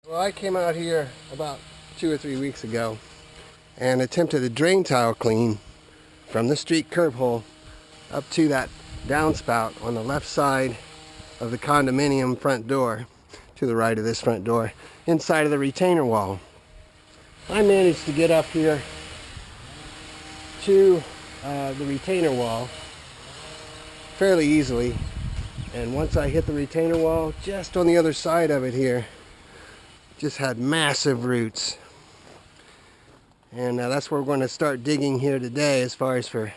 Well, I came out here about 2 or 3 weeks ago and attempted a drain tile clean from the street curb hole up to that downspout on the left side of the condominium front door, to the right of this front door, inside of the retainer wall. I managed to get up here to the retainer wall fairly easily, and once I hit the retainer wall, just on the other side of it here, just had massive roots. And that's where we're going to start digging here today as far as for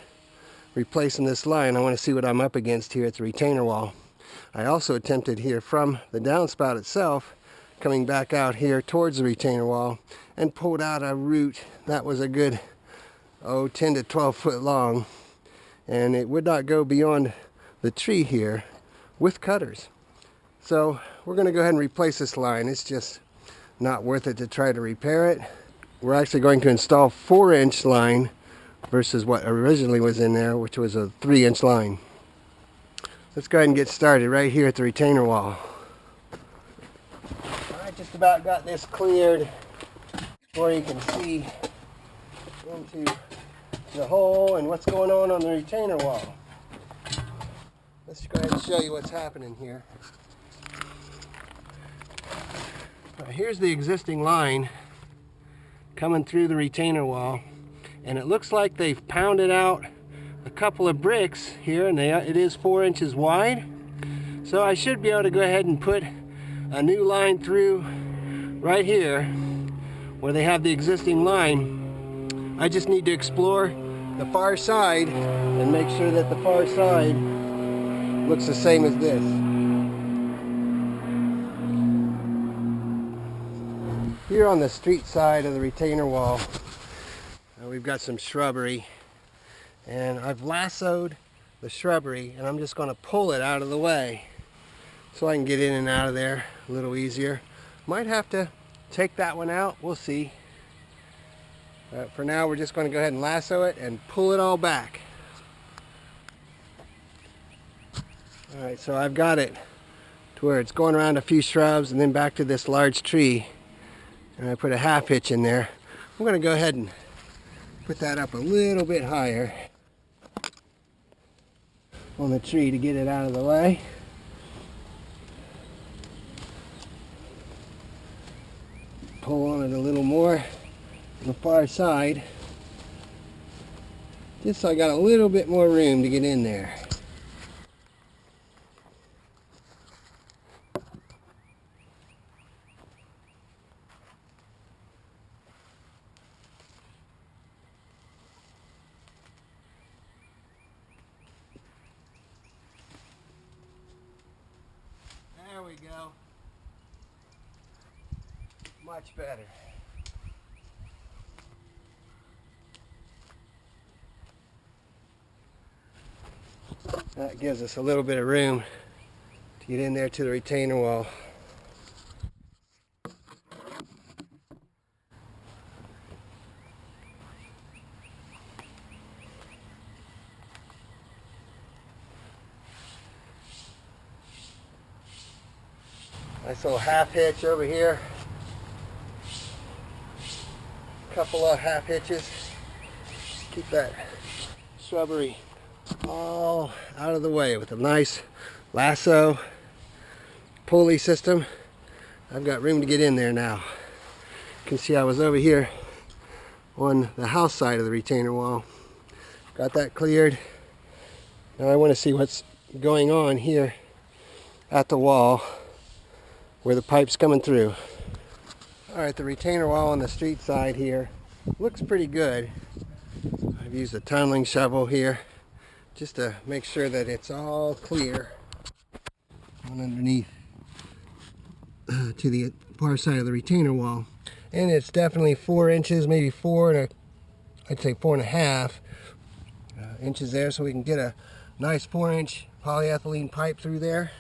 replacing this line. I want to see what I'm up against here at the retainer wall. I also attempted here from the downspout itself, coming back out here towards the retainer wall, and pulled out a root that was a good 10 to 12 foot long, and it would not go beyond the tree here with cutters. So we're going to go ahead and replace this line. It's just not worth it to try to repair it. We're actually going to install 4-inch line versus what originally was in there, which was a 3-inch line. Let's go ahead and get started right here at the retainer wall. I just about got this cleared where you can see into the hole and what's going on the retainer wall. Let's go ahead and show you what's happening here. Here's the existing line coming through the retainer wall, and it looks like they've pounded out a couple of bricks here, and it is 4 inches wide. So I should be able to go ahead and put a new line through right here where they have the existing line. I just need to explore the far side and make sure that the far side looks the same as this. Here on the street side of the retainer wall, we've got some shrubbery, and I've lassoed the shrubbery, and I'm just going to pull it out of the way so I can get in and out of there a little easier. Might have to take that one out, we'll see. For now, we're just going to go ahead and lasso it and pull it all back. Alright, so I've got it to where it's going around a few shrubs and then back to this large tree. And I put a half hitch in there. I'm going to go ahead and put that up a little bit higher on the tree to get it out of the way. Pull on it a little more on the far side, just so I got a little bit more room to get in there. There we go. Much better. That gives us a little bit of room to get in there to the retainer wall. Nice little half hitch over here. Couple of half hitches. Keep that shrubbery all out of the way with a nice lasso pulley system. I've got room to get in there now. You can see I was over here on the house side of the retainer wall. Got that cleared. Now I want to see what's going on here at the wall where the pipe's coming through. Alright, the retainer wall on the street side here looks pretty good. I've used a tunneling shovel here just to make sure that it's all clear on underneath to the far side of the retainer wall. And it's definitely 4 inches, maybe I'd say 4.5 inches there, so we can get a nice 4-inch polyethylene pipe through there.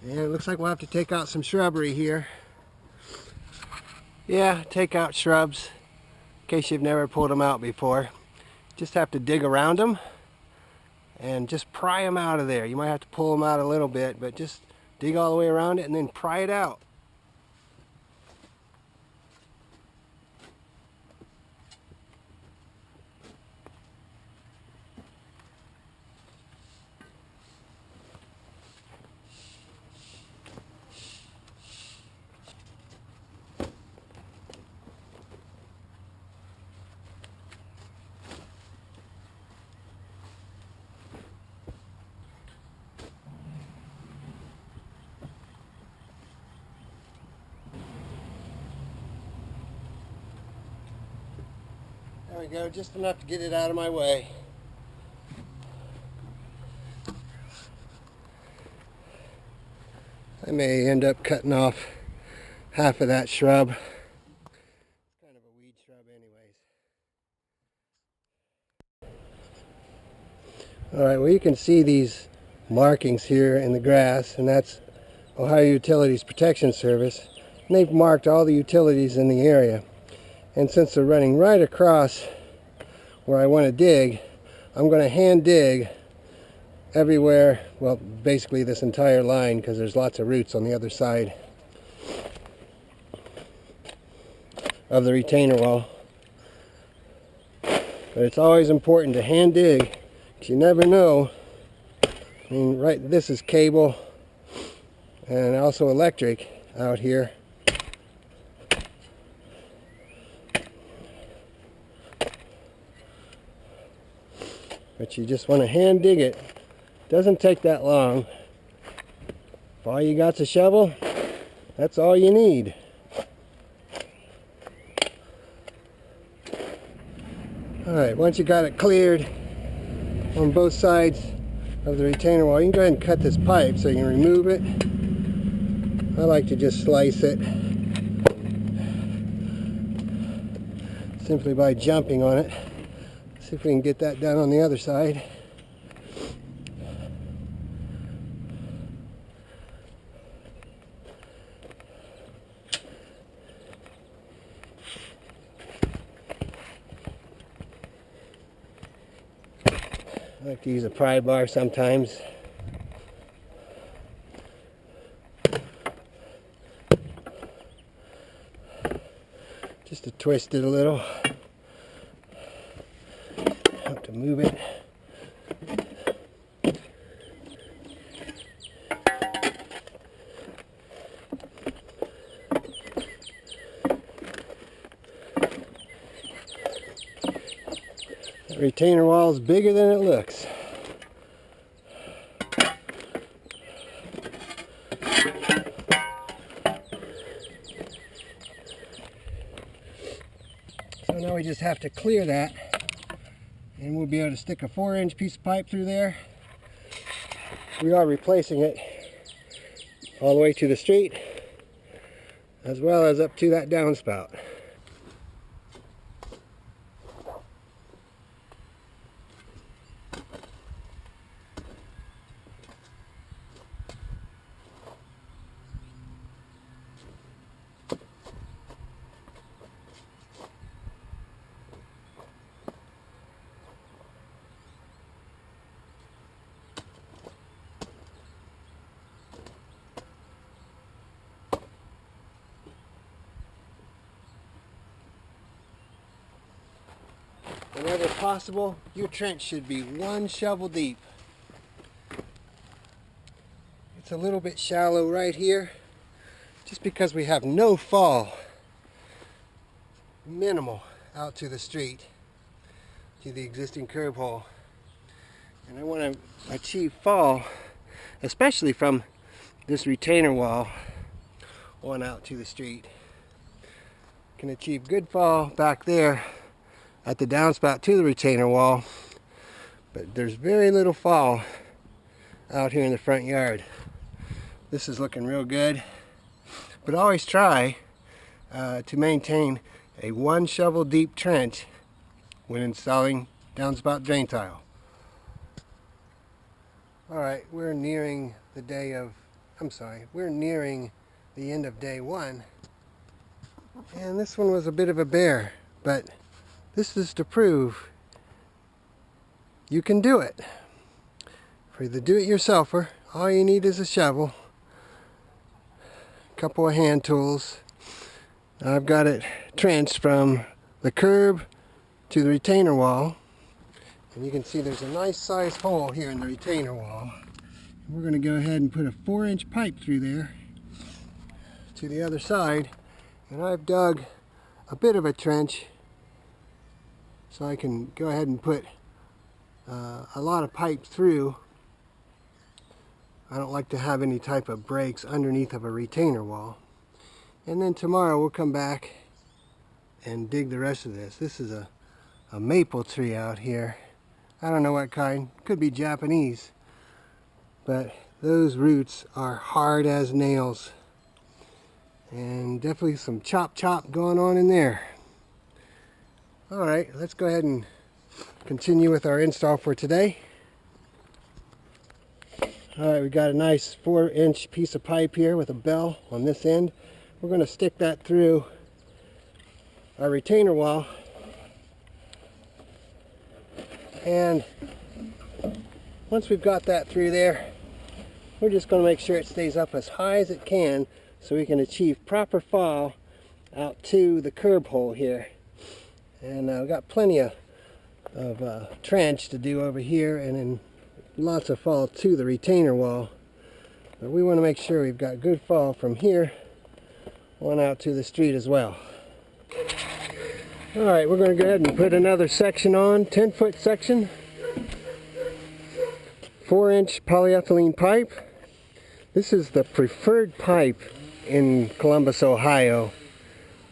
And it looks like we'll have to take out some shrubbery here. Yeah, take out shrubs in case you've never pulled them out before. Just have to dig around them and just pry them out of there. You might have to pull them out a little bit, but just dig all the way around it and then pry it out. There we go, just enough to get it out of my way. I may end up cutting off half of that shrub. It's kind of a weed shrub anyways. Alright, well you can see these markings here in the grass, and that's Ohio Utilities Protection Service. And they've marked all the utilities in the area. And since they're running right across where I want to dig, I'm going to hand dig everywhere, well basically this entire line, because there's lots of roots on the other side of the retainer wall. But it's always important to hand dig, because you never know. I mean, right, this is cable and also electric out here. But you just want to hand dig it. Doesn't take that long. If all you got's a shovel, that's all you need. Alright, once you got it cleared on both sides of the retainer wall, you can go ahead and cut this pipe so you can remove it. I like to just slice it simply by jumping on it. See if we can get that done on the other side. I like to use a pry bar sometimes. Just to twist it a little. Have to move it. The retainer wall is bigger than it looks. So now we just have to clear that, and we'll be able to stick a 4-inch piece of pipe through there. We are replacing it all the way to the street, as well as up to that downspout. Whenever possible, your trench should be 1 shovel deep. It's a little bit shallow right here, just because we have no fall, minimal, out to the street, to the existing curb hole. And I want to achieve fall, especially from this retainer wall on out to the street. Can achieve good fall back there at the downspout to the retainer wall, but there's very little fall out here in the front yard. This is looking real good, but always try to maintain a 1 shovel deep trench when installing downspout drain tile. Alright, we're nearing the end of day 1, and this one was a bit of a bear, but this is to prove you can do it. For the do-it-yourselfer, all you need is a shovel, a couple of hand tools. I've got it trenched from the curb to the retainer wall, and you can see there's a nice sized hole here in the retainer wall. We're going to go ahead and put a 4-inch pipe through there to the other side, and I've dug a bit of a trench so I can go ahead and put a lot of pipe through. I don't like to have any type of breaks underneath of a retainer wall. And then tomorrow we'll come back and dig the rest of this. This is a a maple tree out here. I don't know what kind, could be Japanese, but those roots are hard as nails, and definitely some chop going on in there. All right, let's go ahead and continue with our install for today. All right, we got a nice 4-inch piece of pipe here with a bell on this end. We're going to stick that through our retainer wall, and once we've got that through there, we're just going to make sure it stays up as high as it can so we can achieve proper fall out to the curb hole here. And we've got plenty of trench to do over here, and then lots of fall to the retainer wall. But we want to make sure we've got good fall from here on out to the street as well. All right, we're going to go ahead and put another section on, 10-foot section, 4-inch polyethylene pipe. This is the preferred pipe in Columbus, Ohio.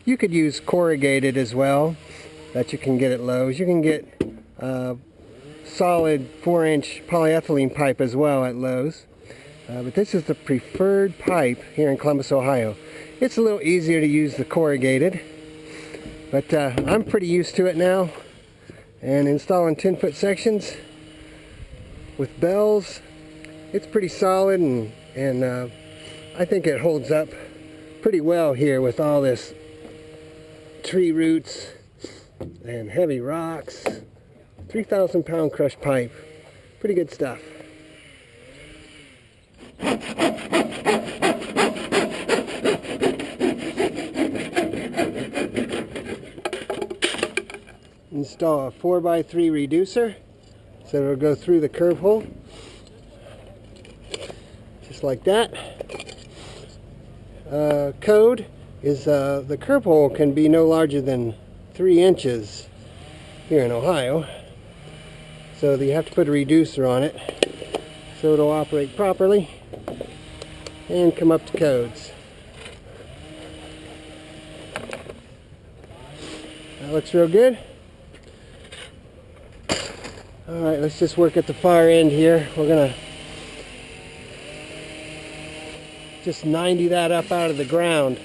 You could use corrugated as well, that you can get at Lowe's. You can get solid 4-inch polyethylene pipe as well at Lowe's. But this is the preferred pipe here in Columbus, Ohio. It's a little easier to use the corrugated, but I'm pretty used to it now. And installing 10-foot sections with bells, it's pretty solid, and I think it holds up pretty well here with all this tree roots and heavy rocks. 3,000 pound crushed pipe. Pretty good stuff. Install a 4x3 reducer so it'll go through the curb hole. Just like that. Code is the curb hole can be no larger than 3 inches here in Ohio. So you have to put a reducer on it so it'll operate properly and come up to codes. That looks real good. Alright, let's just work at the far end here. We're going to just 90 that up out of the ground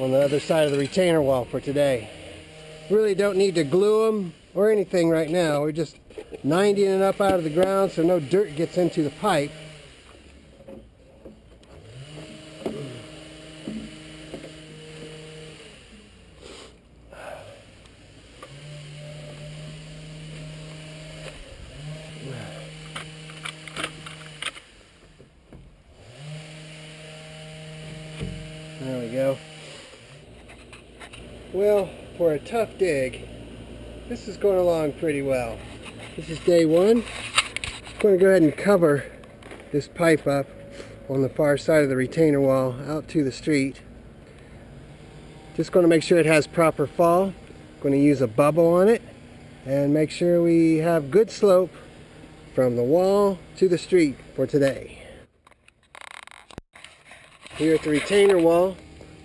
on the other side of the retainer wall for today. Really don't need to glue them or anything right now. We're just 90ing it up out of the ground so no dirt gets into the pipe. There we go. Well, for a tough dig, this is going along pretty well. This is day one. I'm going to go ahead and cover this pipe up on the far side of the retainer wall out to the street. Just going to make sure it has proper fall. I'm going to use a bubble on it and make sure we have good slope from the wall to the street for today. Here at the retainer wall,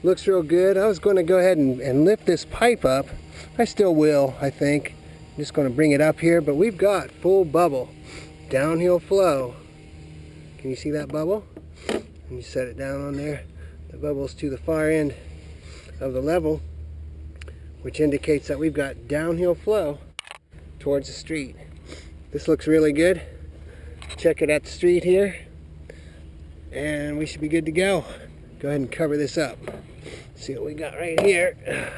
looks real good. I was going to go ahead and lift this pipe up. I still will, I think. I'm just going to bring it up here, but we've got full bubble, downhill flow. Can you see that bubble? And you set it down on there. The bubble's to the far end of the level, which indicates that we've got downhill flow towards the street. This looks really good. Check it at the street here, and we should be good to go. Go ahead and cover this up. See what we got right here.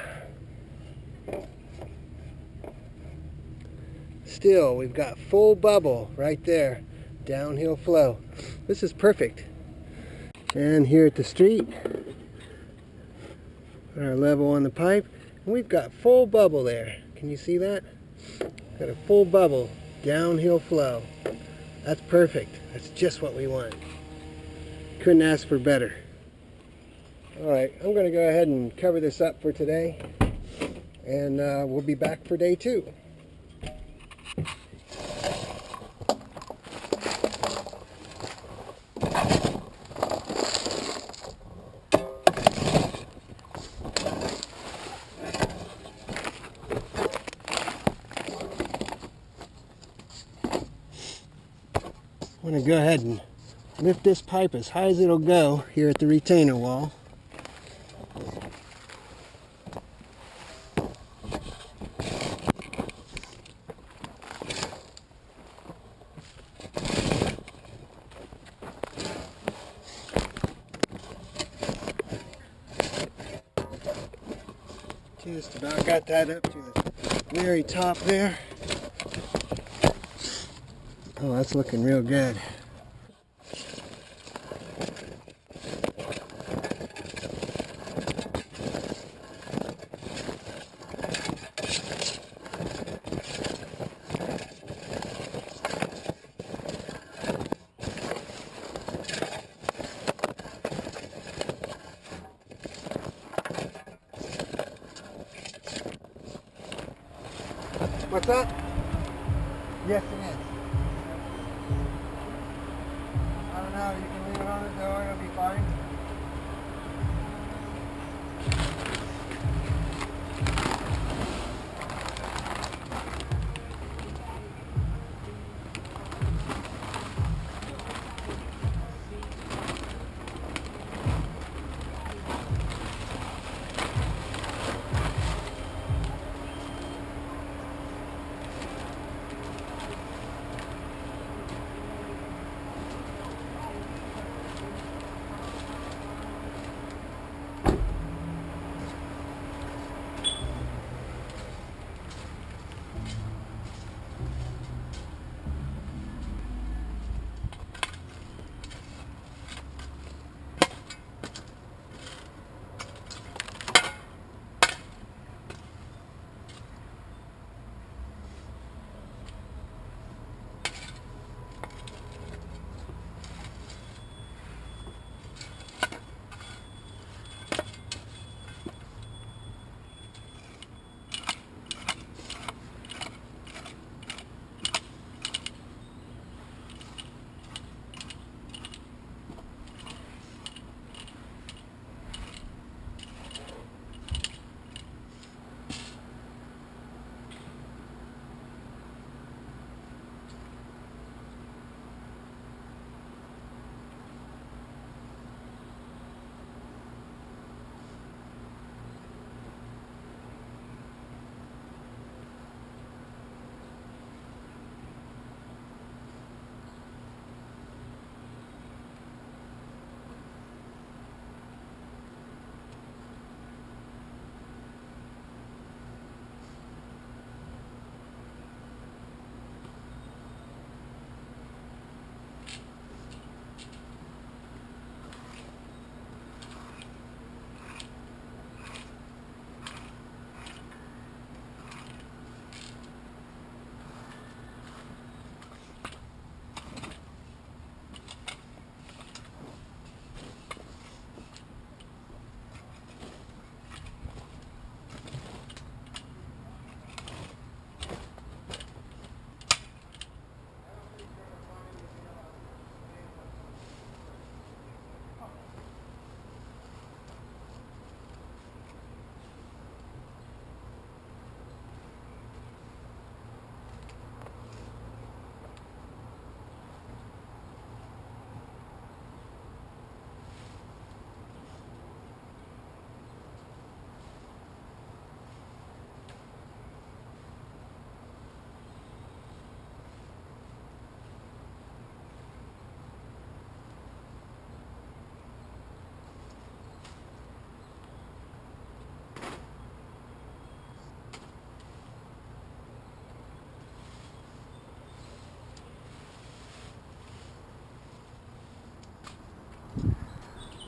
Still, we've got full bubble right there, downhill flow. This is perfect. And here at the street, put our level on the pipe, and we've got full bubble there. Can you see that? Got a full bubble, downhill flow. That's perfect. That's just what we want. Couldn't ask for better. Alright, I'm going to go ahead and cover this up for today, and we'll be back for day 2. I'm going to go ahead and lift this pipe as high as it'll go here at the retainer wall. Just about got that up to the very top there. Oh, that's looking real good. What's that? Yes, it is. I don't know, you can leave it on the door, it'll be fine.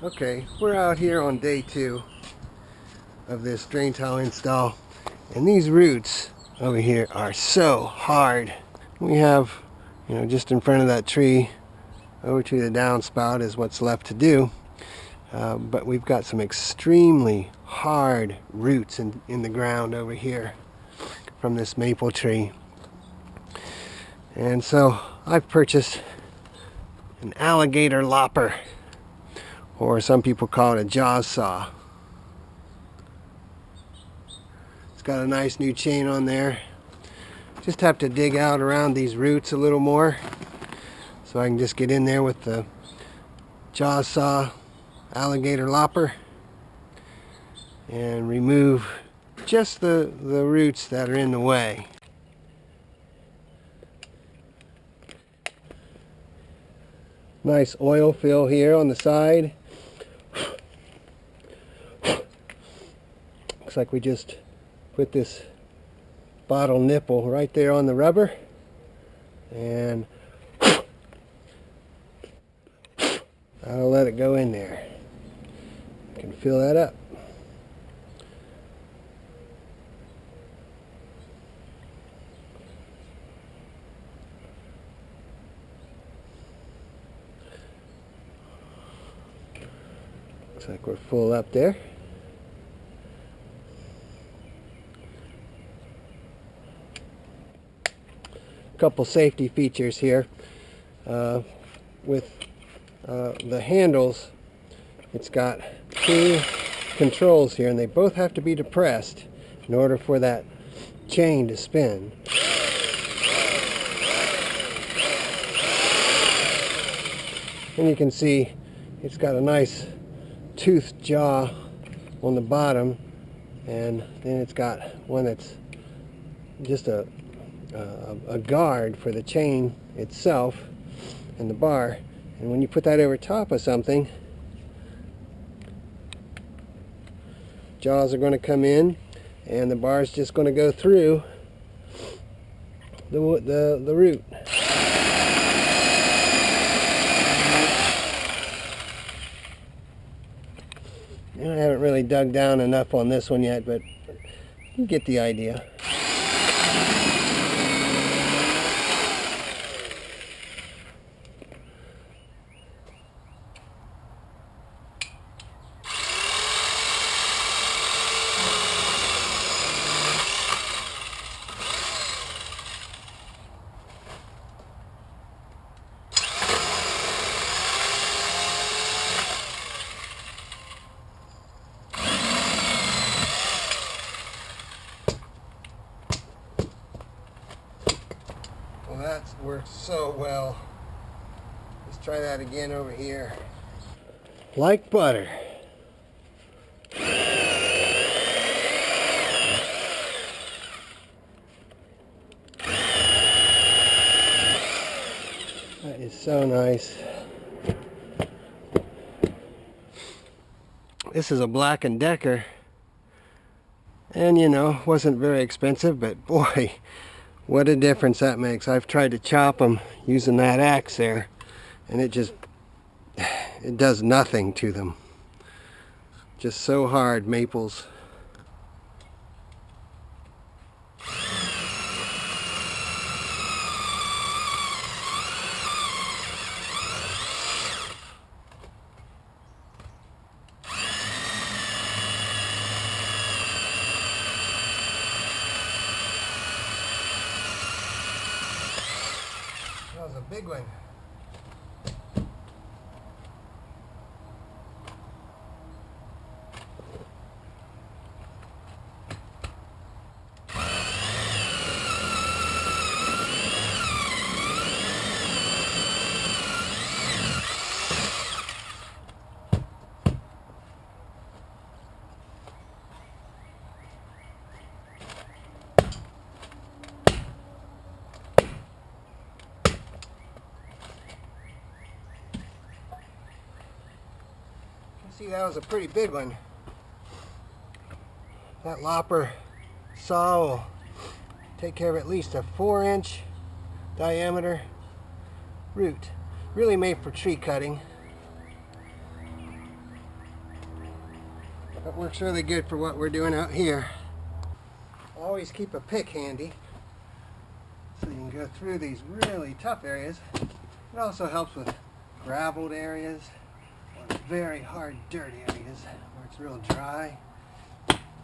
Okay, we're out here on day 2 of this drain tile install, and these roots over here are so hard. We have, just in front of that tree over to the downspout is what's left to do, but we've got some extremely hard roots in the ground over here from this maple tree. And so I've purchased an alligator lopper, or some people call it a jaws saw. It's got a nice new chain on there. Just have to dig out around these roots a little more so I can just get in there with the jaw saw alligator lopper and remove just the roots that are in the way. Nice oil fill here on the side. Looks like we just put this bottle nipple right there on the rubber, and I'll let it go in there. You can fill that up. Looks like we're full up there. Couple safety features here with the handles. It's got two controls here, and they both have to be depressed in order for that chain to spin. And you can see it's got a nice toothed jaw on the bottom, and then it's got one that's just a guard for the chain itself and the bar. And when you put that over top of something, jaws are going to come in and the bar is just going to go through the root. I haven't really dug down enough on this one yet, but you get the idea. That worked so well. Let's try that again over here. Like butter. That is so nice. This is a Black & Decker, and you know, wasn't very expensive, but boy, what a difference that makes. I've tried to chop them using that axe there, and it does nothing to them. Just so hard, maples. That was a big one. See, that was a pretty big one. That lopper saw will take care of at least a 4-inch diameter root. Really made for tree cutting. That works really good for what we're doing out here. Always keep a pick handy so you can go through these really tough areas. It also helps with graveled areas, very hard dirt areas where it's real dry.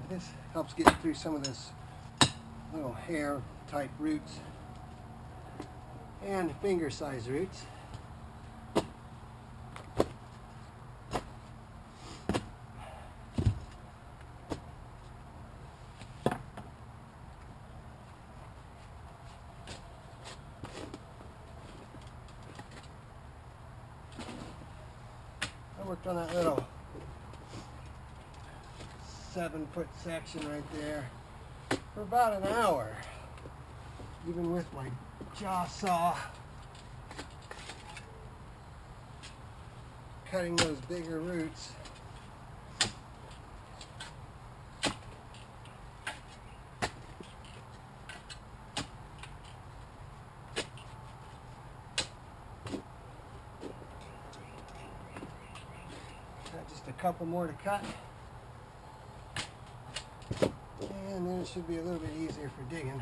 This helps get through some of this little hair type roots and finger size roots. worked on that little 7-foot section right there for about an hour, even with my jaw saw, cutting those bigger roots. Just a couple more to cut, and then it should be a little bit easier for digging.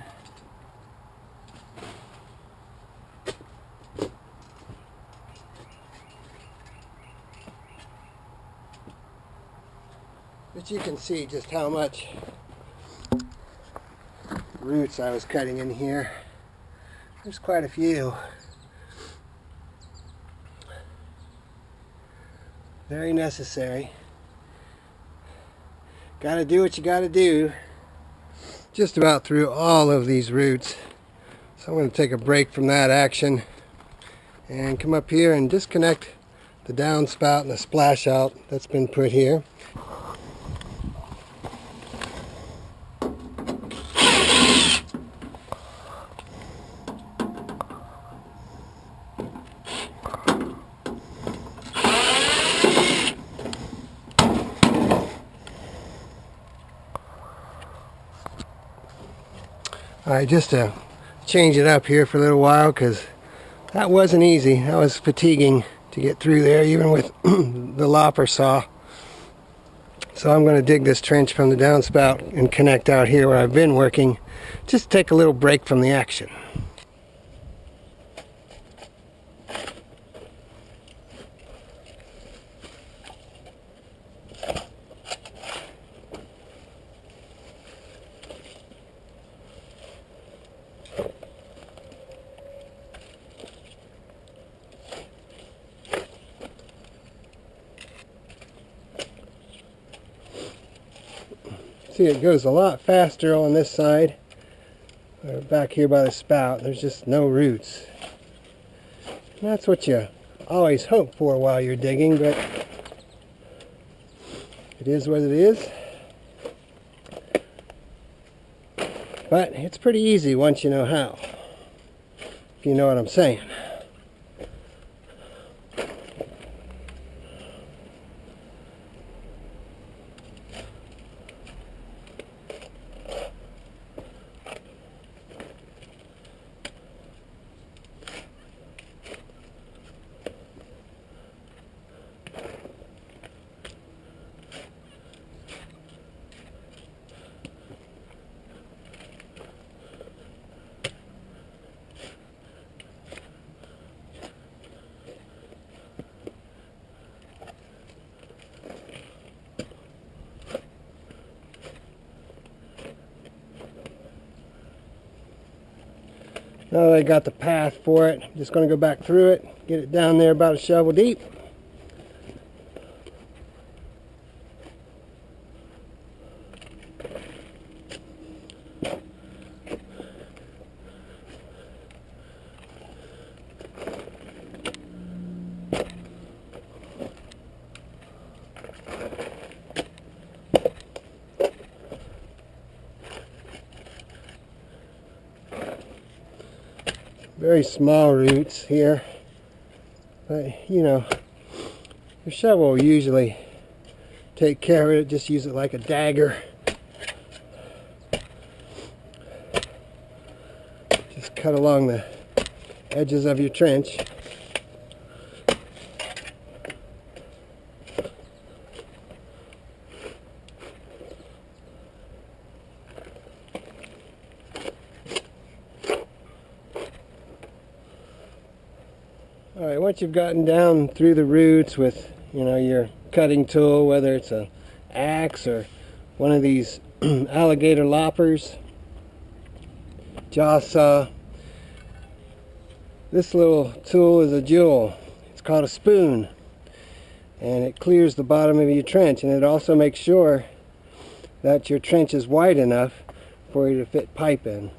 But you can see just how much roots I was cutting in here. There's quite a few. Very necessary. Gotta do what you gotta do. Just about through all of these roots. So I'm going to take a break from that action and come up here and disconnect the downspout and the splash out that's been put here. Alright, just to change it up here for a little while, because that wasn't easy. That was fatiguing to get through there, even with the lopper saw. So I'm going to dig this trench from the downspout and connect out here where I've been working. Just take a little break from the action. See, it goes a lot faster on this side. Back here by the spout, there's just no roots. And that's what you always hope for while you're digging, but it is what it is. But it's pretty easy once you know how, if you know what I'm saying. Now that I got the path for it, I'm just going to go back through it, get it down there about a shovel deep. Very small roots here, but you know, your shovel will usually take care of it. Just use it like a dagger. Just cut along the edges of your trench. Alright, once you've gotten down through the roots with, you know, your cutting tool, whether it's an axe or one of these alligator loppers, jaw saw, this little tool is a jewel. It's called a spoon, and it clears the bottom of your trench, and it also makes sure that your trench is wide enough for you to fit pipe in.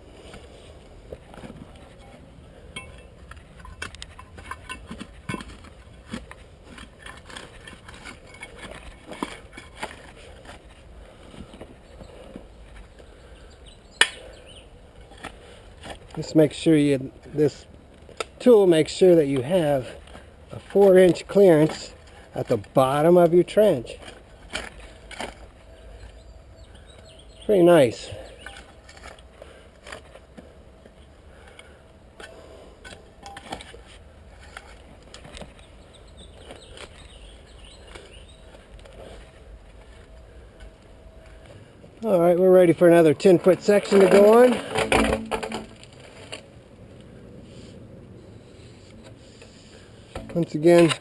Just make sure this tool makes sure that you have a 4-inch clearance at the bottom of your trench. Pretty nice. Alright, we're ready for another 10-foot section to go on. Once again,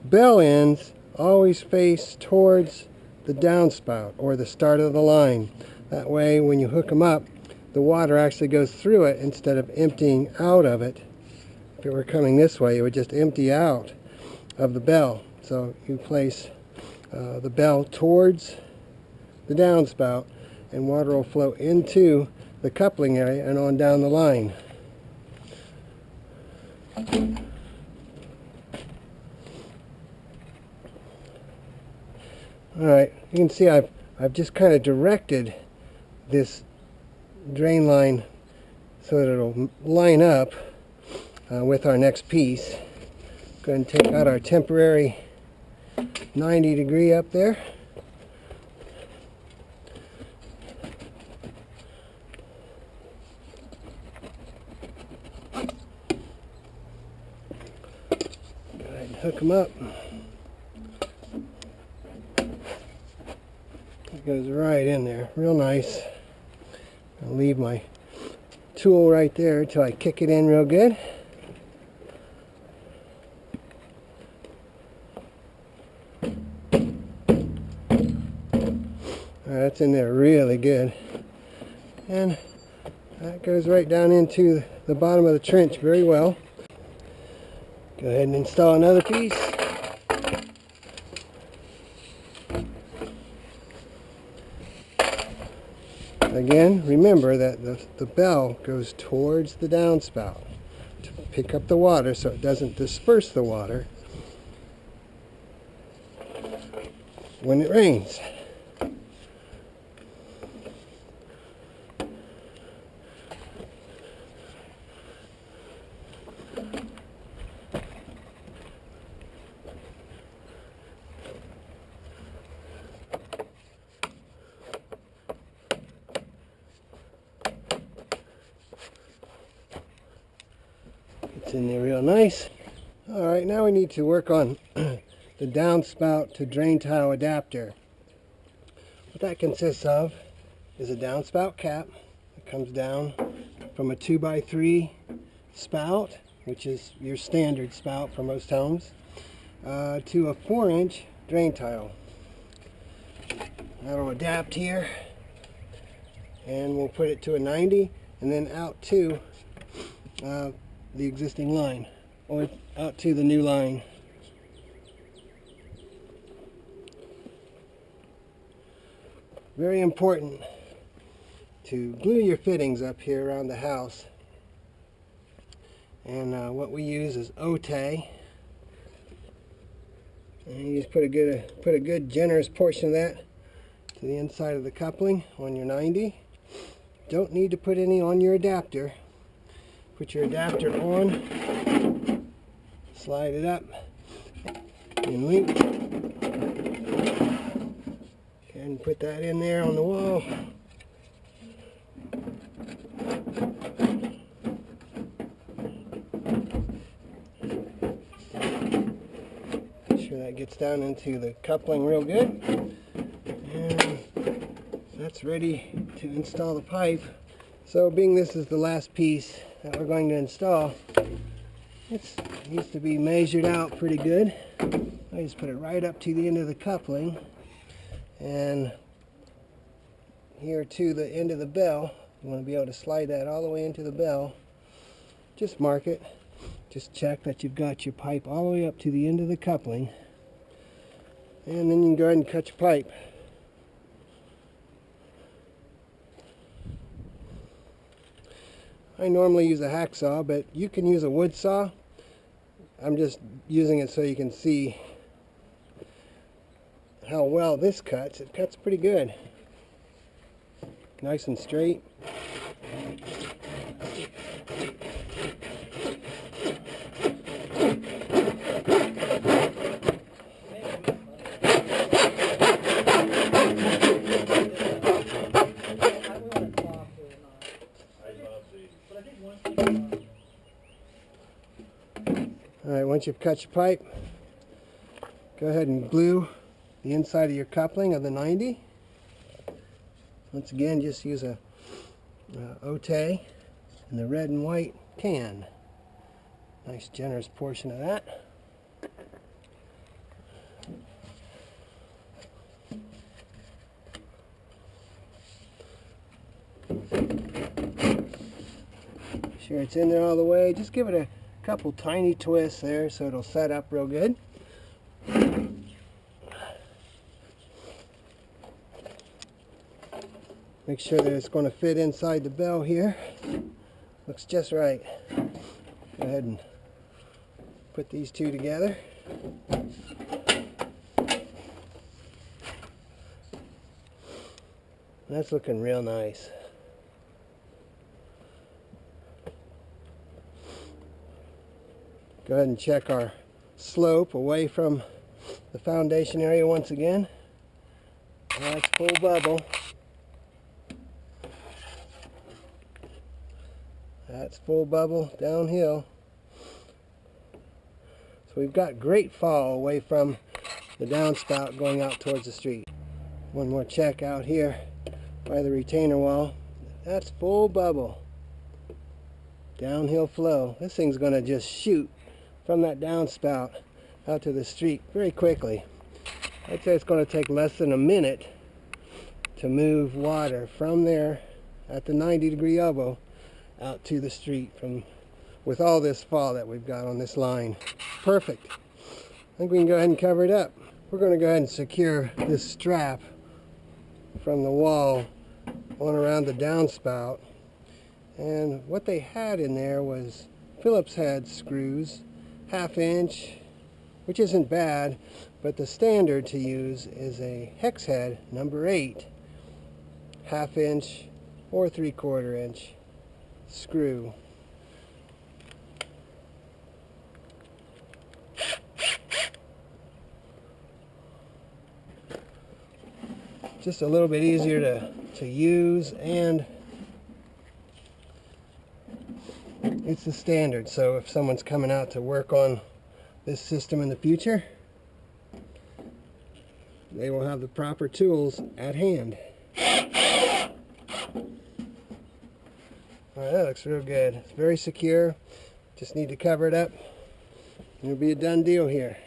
bell ends always face towards the downspout or the start of the line. That way when you hook them up, the water actually goes through it instead of emptying out of it. If it were coming this way, it would just empty out of the bell. So you place the bell towards the downspout, and water will flow into the coupling area and on down the line. Alright, you can see I've just kind of directed this drain line so that it'll line up with our next piece. Go ahead and take out our temporary 90-degree up there. Hook them up. It goes right in there, real nice. I'll leave my tool right there until I kick it in real good. That's in there really good. And that goes right down into the bottom of the trench very well. Go ahead and install another piece. Again, remember that the bell goes towards the downspout to pick up the water so it doesn't disperse the water when it rains. It's in there real nice. Alright, now we need to work on the downspout to drain tile adapter. What that consists of is a downspout cap that comes down from a 2x3 spout, which is your standard spout for most homes, to a 4-inch drain tile. That'll adapt here, and we'll put it to a 90 and then out to the existing line, or out to the new line. Very important to glue your fittings up here around the house. And what we use is Otay. And you just put a good generous portion of that to the inside of the coupling on your 90. Don't need to put any on your adapter. Put your adapter on, slide it up, and link, and put that in there on the wall. Make sure that gets down into the coupling real good. And that's ready to install the pipe. So being this is the last piece that we're going to install, it needs to be measured out pretty good. I just put it right up to the end of the coupling, and here to the end of the bell. You want to be able to slide that all the way into the bell. Just mark it. Just check that you've got your pipe all the way up to the end of the coupling, and then you can go ahead and cut your pipe. I normally use a hacksaw, but you can use a wood saw. I'm just using it so you can see how well this cuts. It cuts pretty good. Nice and straight. Once you've cut your pipe, go ahead and glue the inside of your coupling of the 90. Once again, just use a Ote in the red and white can. Nice generous portion of that. Sure it's in there all the way. Just give it a couple tiny twists there so it'll set up real good. Make sure that it's going to fit inside the bell here. Looks just right. Go ahead and put these two together. That's looking real nice. Go ahead and check our slope away from the foundation area once again. That's full bubble. That's full bubble downhill. So we've got great fall away from the downspout going out towards the street. One more check out here by the retainer wall. That's full bubble. Downhill flow. This thing's going to just shoot from that downspout out to the street very quickly. I'd say it's going to take less than a minute to move water from there at the 90-degree elbow out to the street with all this fall that we've got on this line. Perfect. I think we can go ahead and cover it up. We're going to go ahead and secure this strap from the wall on around the downspout. And what they had in there was Phillips head screws, 1/2 inch, which isn't bad, but the standard to use is a hex head number 8, 1/2 inch or 3/4 inch screw. Just a little bit easier to use, and it's the standard, so if someone's coming out to work on this system in the future, they will have the proper tools at hand. Alright, that looks real good. It's very secure. Just need to cover it up, and it'll be a done deal here.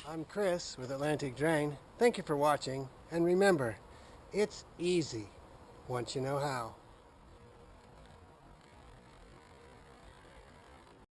I'm Chris with Atlantic Drain. Thank you for watching, and remember, it's easy once you know how.